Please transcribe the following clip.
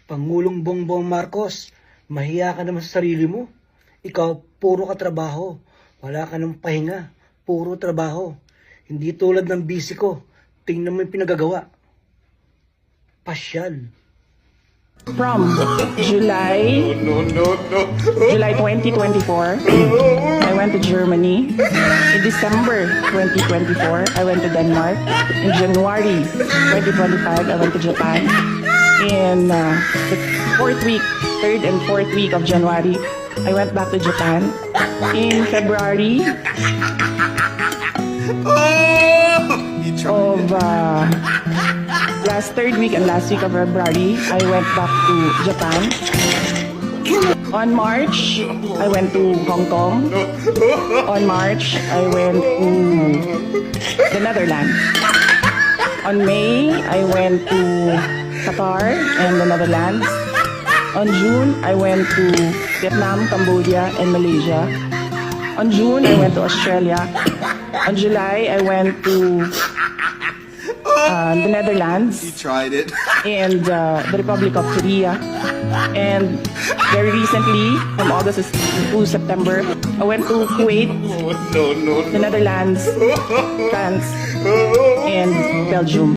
Pangulong Bongbong Marcos, mahiya ka naman sa sarili mo. Ikaw, puro ka trabaho. Wala ka ng pahinga. Puro trabaho. Hindi tulad ng busy ko. Tingnan mo yung pinagagawa. Pasyal. From July 2024, I went to Germany. In December 2024, I went to Denmark. In January 2025, I went to Japan. In the third and fourth week of January, I went back to Japan. In February of last third week and last week of February, I went back to Japan. On March, I went to Hong Kong. On March, I went to the Netherlands. On May, I went to Qatar and the Netherlands. On June, I went to Vietnam, Cambodia, and Malaysia. On June, I went to Australia. On July, I went to the Netherlands. You tried it. And the Republic of Korea. And very recently, from August to September, I went to Kuwait, the Netherlands, France, and Belgium.